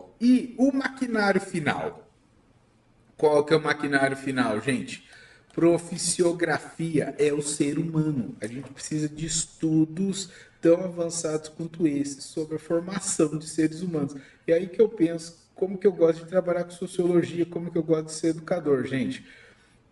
Pessoal, e o maquinário final? Qual que é o maquinário final, gente? Proficiografia é o ser humano. A gente precisa de estudos tão avançados quanto esse sobre a formação de seres humanos. E aí que eu penso, como que eu gosto de trabalhar com sociologia, como que eu gosto de ser educador, gente.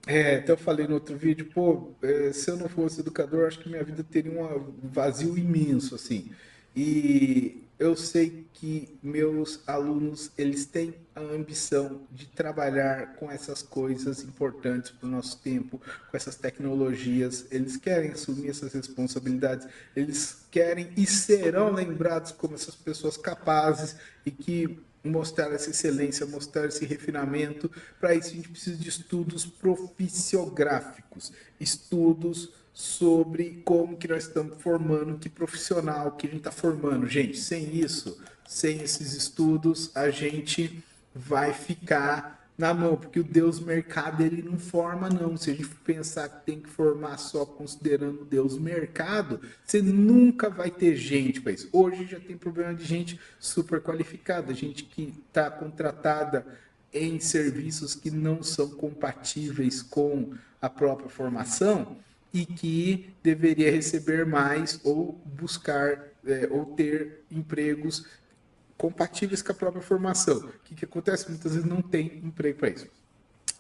Até eu falei no outro vídeo, pô, se eu não fosse educador, acho que minha vida teria um vazio imenso, assim. E eu sei que meus alunos, eles têm a ambição de trabalhar com essas coisas importantes para o nosso tempo, com essas tecnologias, eles querem assumir essas responsabilidades, eles querem e serão lembrados como essas pessoas capazes e que mostrar essa excelência, mostrar esse refinamento. Para isso a gente precisa de estudos proficiográficos, estudos sobre como que nós estamos formando, que profissional que a gente está formando. Gente, sem isso, sem esses estudos, a gente vai ficar na mão, porque o Deus mercado ele não forma não. Se a gente pensar que tem que formar só considerando o Deus mercado, você nunca vai ter gente para isso. Hoje já tem problema de gente super qualificada, gente que está contratada em serviços que não são compatíveis com a própria formação e que deveria receber mais ou buscar ou ter empregos compatíveis com a própria formação. O que acontece? Muitas vezes não tem emprego para isso.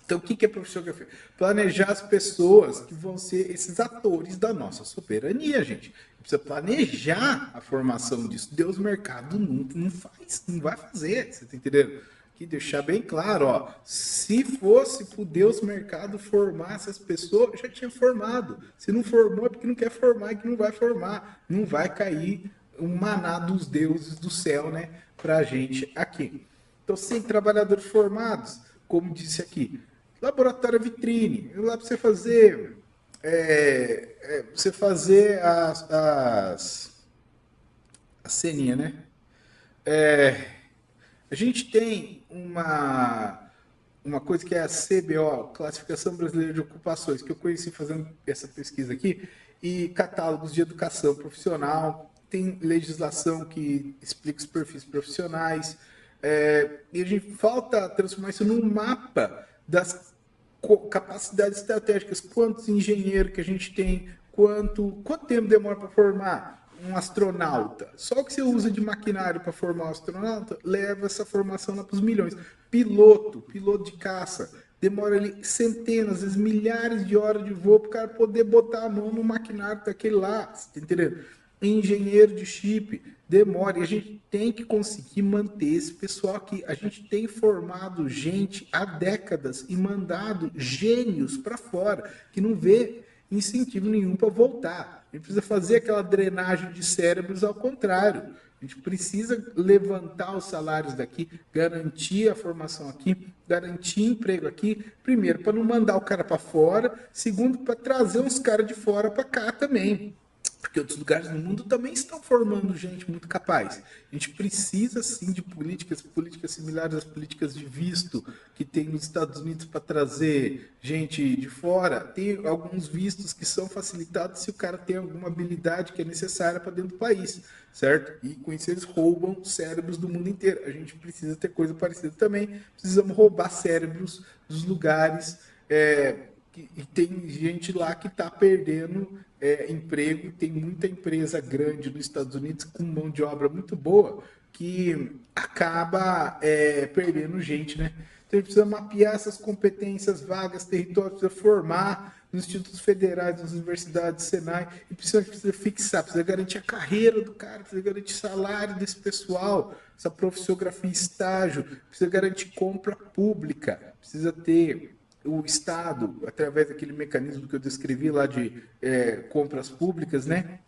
Então, o que é proficiografia? Planejar as pessoas que vão ser esses atores da nossa soberania, gente. Precisa planejar a formação disso. Deus mercado não faz, não vai fazer. Você está entendendo? Que deixar bem claro, ó, se fosse para o Deus mercado formar essas pessoas, já tinha formado. Se não formou é porque não quer formar e que não vai formar. Não vai cair um maná dos deuses do céu, né, para a gente aqui. Então, sem trabalhadores formados, como disse aqui, laboratório vitrine, lá para você fazer a ceninha, né? A gente tem uma coisa que é a CBO, Classificação Brasileira de Ocupações, que eu conheci fazendo essa pesquisa aqui, e catálogos de educação profissional, tem legislação que explica os perfis profissionais, e a gente falta transformar isso num mapa das capacidades estratégicas, quantos engenheiros que a gente tem, quanto tempo demora para formar um astronauta. Só o que você usa de maquinário para formar um astronauta leva essa formação lá para os milhões. Piloto de caça, demora ali centenas, às vezes milhares de horas de voo para o cara poder botar a mão no maquinário daquele lá, você tá entendendo? Engenheiro de chip, demora, e a gente tem que conseguir manter esse pessoal aqui. A gente tem formado gente há décadas e mandado gênios para fora, que não vê incentivo nenhum para voltar. A gente precisa fazer aquela drenagem de cérebros ao contrário. A gente precisa levantar os salários daqui, garantir a formação aqui, garantir emprego aqui. Primeiro, para não mandar o cara para fora. Segundo, para trazer uns caras de fora para cá também. Porque outros lugares do mundo também estão formando gente muito capaz. A gente precisa, sim, de políticas similares às políticas de visto que tem nos Estados Unidos para trazer gente de fora. Tem alguns vistos que são facilitados se o cara tem alguma habilidade que é necessária para dentro do país, certo? E com isso eles roubam cérebros do mundo inteiro. A gente precisa ter coisa parecida também. Precisamos roubar cérebros dos lugares e tem gente lá que está perdendo emprego, tem muita empresa grande nos Estados Unidos com mão de obra muito boa que acaba perdendo gente, né? Então a gente precisa mapear essas competências, vagas, territórios, precisa formar nos institutos federais, nas universidades, Senai, e precisa fixar, precisa garantir a carreira do cara, precisa garantir salário desse pessoal, essa proficiografia, estágio, precisa garantir compra pública, precisa ter o Estado, através daquele mecanismo que eu descrevi lá de compras públicas, né?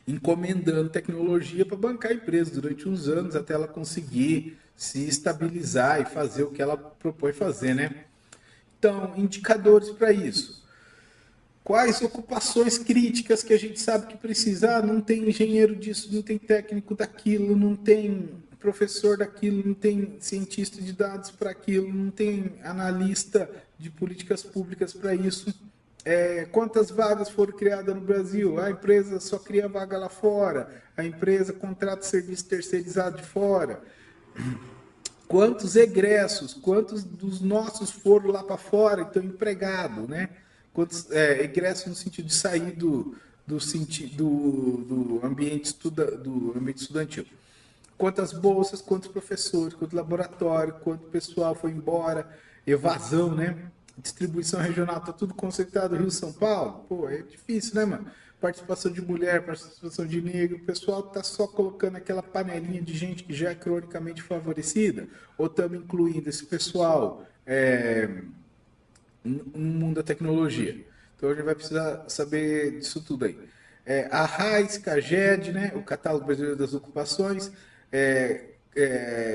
Encomendando tecnologia para bancar a empresa durante uns anos até ela conseguir se estabilizar e fazer o que ela propõe fazer, né? Então, indicadores para isso. Quais ocupações críticas que a gente sabe que precisa? Não tem engenheiro disso, não tem técnico daquilo, não tem professor daquilo, não tem cientista de dados para aquilo, não tem analista de políticas públicas para isso. Quantas vagas foram criadas no Brasil? A empresa só cria vaga lá fora, a empresa contrata serviço terceirizado de fora. Quantos egressos, quantos dos nossos foram lá para fora e estão empregados, né? Quantos egressos no sentido de sair do ambiente estudantil. Quantas bolsas, quantos professores, quanto laboratório, quanto pessoal foi embora, evasão, né? Distribuição regional, tá tudo concentrado no Rio São Paulo. Pô, é difícil, né, mano? Participação de mulher, participação de negro, o pessoal tá só colocando aquela panelinha de gente que já é cronicamente favorecida, ou estamos incluindo esse pessoal no mundo da tecnologia. Então a gente vai precisar saber disso tudo aí. A RAIS, CAGED, né, o Catálogo Brasileiro das Ocupações,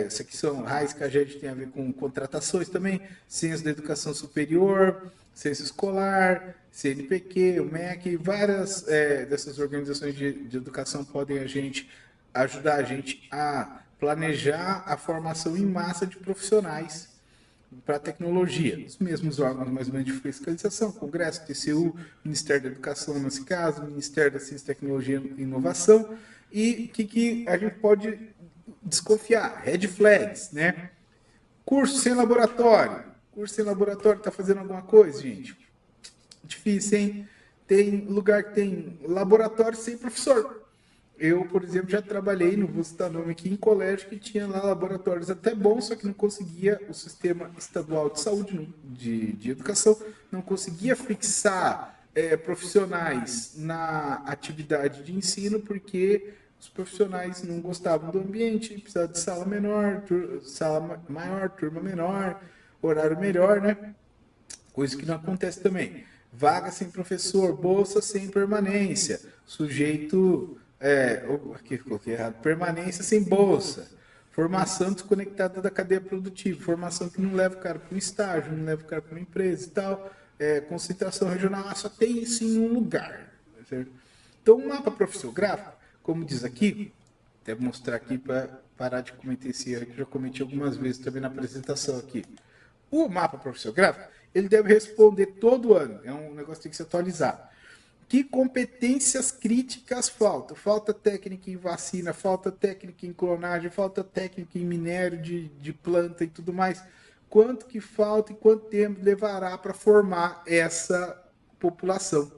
isso aqui são RAIS, CAGED, tem a ver com contratações também, Ciências da Educação Superior, Ciência Escolar, CNPq, o MEC, várias dessas organizações de educação podem ajudar a gente a planejar a formação em massa de profissionais para a tecnologia. Os mesmos órgãos, mais ou menos, de fiscalização, Congresso, TCU, Ministério da Educação, nesse caso, Ministério da Ciência, Tecnologia e Inovação. E o que a gente pode desconfiar? Red flags, né? Curso sem laboratório. Curso sem laboratório está fazendo alguma coisa, gente? Difícil, hein? Tem lugar que tem laboratório sem professor. Eu, por exemplo, já trabalhei, não vou citar nome aqui, em colégio que tinha lá laboratórios até bons, só que não conseguia, o sistema estadual de saúde, de educação, não conseguia fixar profissionais na atividade de ensino, porque os profissionais não gostavam do ambiente, precisavam de sala menor, sala maior, turma menor, horário melhor, né? Coisa que não acontece também. Vaga sem professor, bolsa sem permanência, sujeito... aqui coloquei errado. Permanência sem bolsa. Formação desconectada da cadeia produtiva. Formação que não leva o cara para um estágio, não leva o cara para uma empresa e tal. Concentração regional, só tem isso em um lugar. Certo? Então, o mapa profissiográfico, como diz aqui, até vou mostrar aqui para parar de cometer esse erro, que já cometi algumas vezes também na apresentação aqui. O mapa profissiográfico, ele deve responder todo ano. É um negócio que tem que se atualizar. Que competências críticas faltam? Falta técnica em vacina, falta técnica em clonagem, falta técnica em minério de planta e tudo mais. Quanto que falta e quanto tempo levará para formar essa população?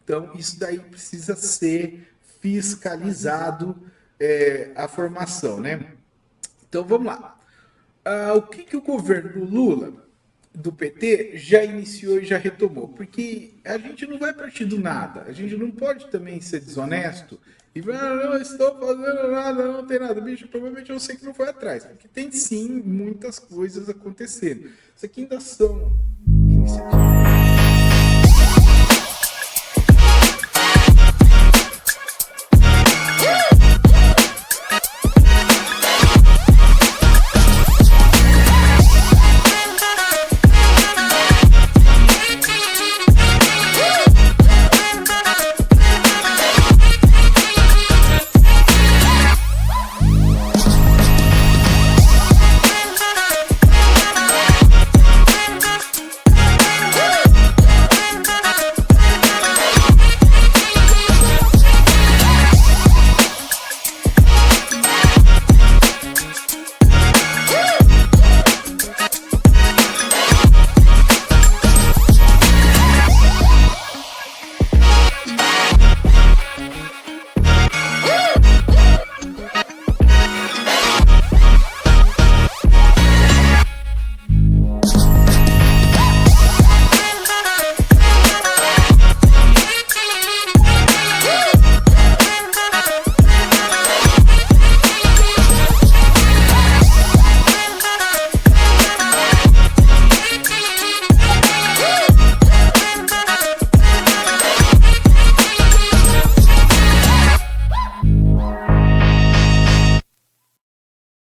Então, isso daí precisa ser fiscalizado, a formação, né? Então, vamos lá. O que o governo Lula do PT já iniciou e já retomou, porque a gente não vai partir do nada, a gente não pode também ser desonesto e falar, não estou fazendo nada, não tem nada, bicho, provavelmente eu sei que não foi atrás, porque tem sim muitas coisas acontecendo. Isso aqui ainda são iniciativas.